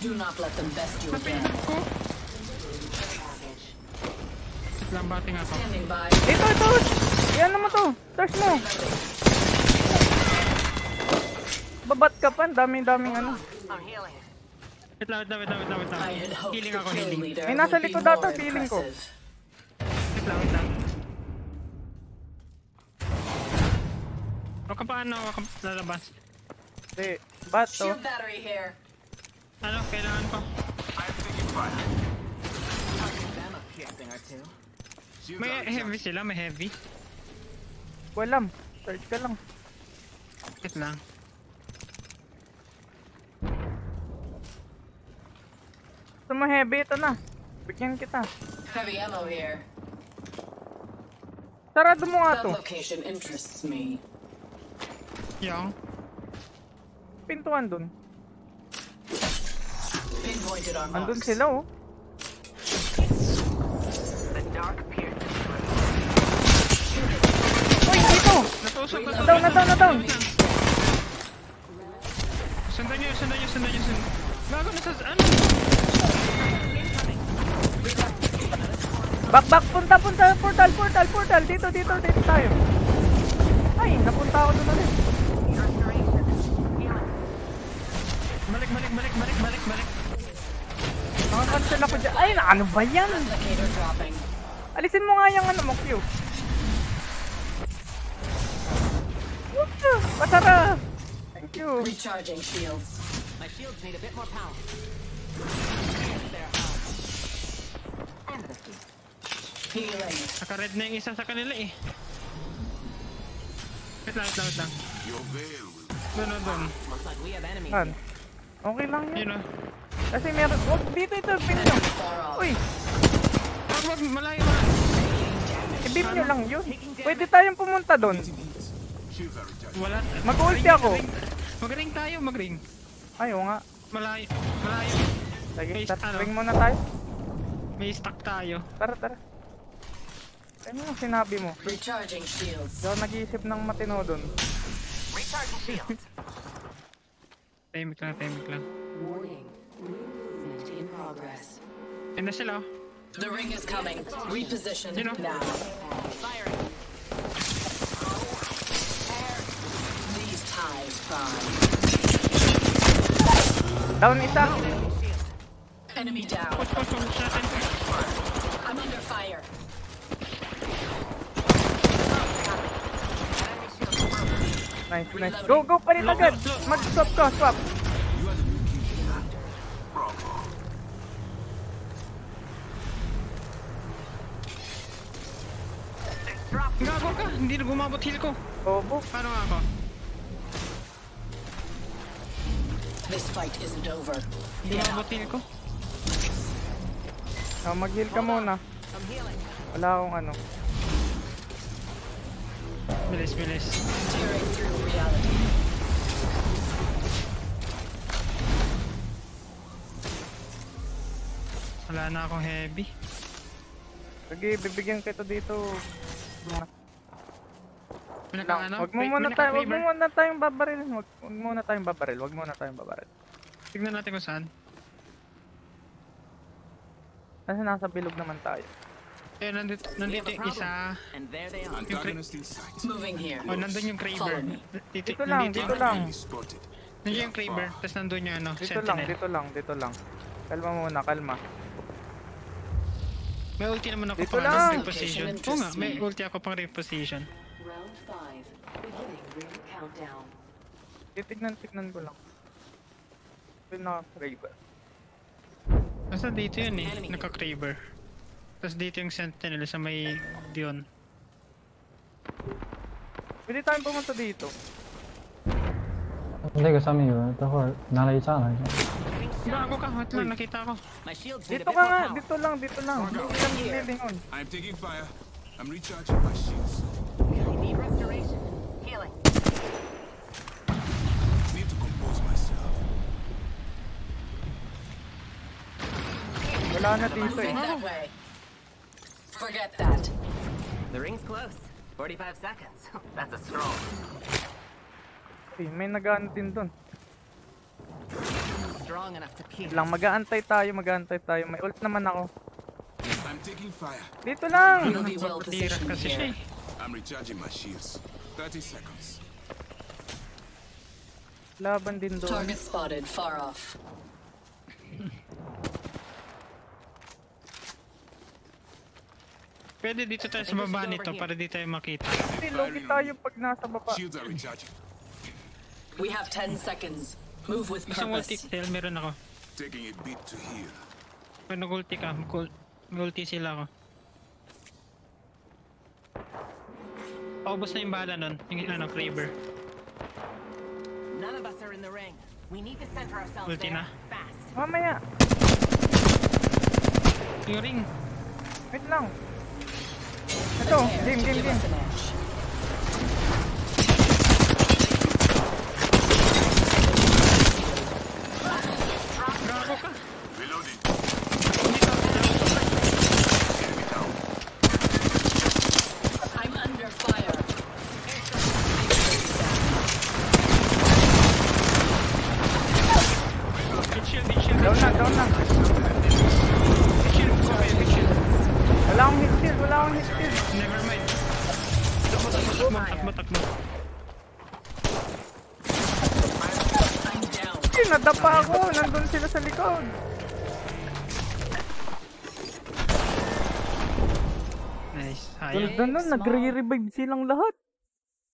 Do not let them best you again. Lang bating ako. Standing by. Ito! Yan naman to! Touch mo! Babat ka pa, daming ano. Wait lang. Healing ako, healing. May nasa likod data, feeling ko. Wait lang. O paano ako lalabas? Hindi, bat to. Shield battery here. Ano, kailangan ko? May heavy sila, may heavy. Walam, search ka lang. Wait lang. Gusto mo heavy, ito na. Bigyan kita. Heavy ammo here. Sarado mo nga That to. location interests me. Yung? Pintuan dun. Pinpointed on Andun marks. sila oh. Uy, dito! Natusok na Na-down! Sundan nyo. Bago na sa ano? Back, punta, portal, dito tayo. Ay, napunta ako doon ulit. Balik. Nakakancel ako dyan. Ay, ano ba yan? Replicator dropping. Alisin mo nga yung ano mo, Q. Pasara! Thank you. Recharging shields. My shields need a bit more power. Healing. Naka-red na yung isa sa kanila eh. Wait lang. Doon. Looks like we have enemies. Han. Okay lang yun. Yun o. Kasi meron... Wag, dito ito, pin nyo. Far off. Uy, Wag, malayo. i-beam nyo lang yun. Pwede tayong pumunta doon. Wala. Mag-ulti ako. Mag-ring tayo. Ayaw nga. Malayo. Sige, May ring muna tayo. May stack tayo. Tara. Ano yung sinabi mo? Recharging shields. Hindi ako nag-iisip ng matino doon. Recharging shields. Tahimik lang. Warning. Movement in progress. Ayun na sila. The ring is coming. Reposition You know. now. Firing. These ties bind. Down isa. Enemy down. Push natin. I'm under fire. Nice. Go pa rin agad. Mag-swap ka, swap. Gago ka. Hindi na gumabot heal ko. Bobo. Paano nga ako? This fight isn't over. Hindi gumabot heal ko. Mag-heal ka muna. I'm healing. Wala akong ano. Bilis. Tearing through reality. Wala na akong heavy. Sige, bibigyan kita dito. Pinaka-ano? Wag mo muna tayong babaril. Wag muna tayong babaril. Tignan natin kung saan. Kasi nasa bilog naman tayo. Eh, nandito yung isa. And there they are. Antagonist in sight. Moving here. Oh, nandun yung Kraber. Dito lang. Nandun yung Kraber. Tapos nandun yung ano, Sentinel. Dito lang. Kalma muna, kalma. May ulti naman ako Dito pang lang. reposition. Oo nga, may ulti ako pang reposition. Round 5. Beginning ring countdown. Titignan ko lang. Ito na Kraber. Basta dito yun eh, naka-Kraber. Tapos dito yung Sentinel sa may Dion. Pwede tayong pumunta dito. 那个上面有人，等会儿拿了一炸了。 Gago ka, wait lang, nakita ko. My shields need a Dito bit ka more nga, power. dito lang. Hindi lang lilingon. I'm taking fire. I'm recharging my shields. I need restoration. Healing. Need to compose myself. Wala na dito eh. Moving that way. Forget that. The ring's close. 45 seconds. That's a stroll. May nag-ano din dun. strong enough to pierce. Lang, mag-aantay tayo. May ult naman ako. I'm taking fire. Dito lang! We'll be well Tira positioned kasi siya here. eh. I'm recharging my shields. 30 seconds. Laban din doon. Target spotted far off. Pwede dito tayo sa baba nito para di tayo makita. Hindi, logi tayo pag nasa baba. Shields are recharging. We have 10 seconds. Move with Isang ulti purpose. tail meron ako. Taking a beat to heal. Pag nag-ulti ka, mag-ulti sila ako. Paubos na yung bala nun, yung ano, Kraber. None of us are in the ring. We need to center ourselves Ulti there. na. Fast. Mamaya. Yung ring. Wait lang. Ito, game. Give us an edge. Gago ka. Reloading. I'm under fire. Big shield, big shield. Down na. Big shield, okay, big shield. Wala akong hit shield. Never mind. Takbo. I'm down. Nadapa ako. Nandun sila sa likod. Nice. Well Sayang. done nun. Nagre-revive silang lahat.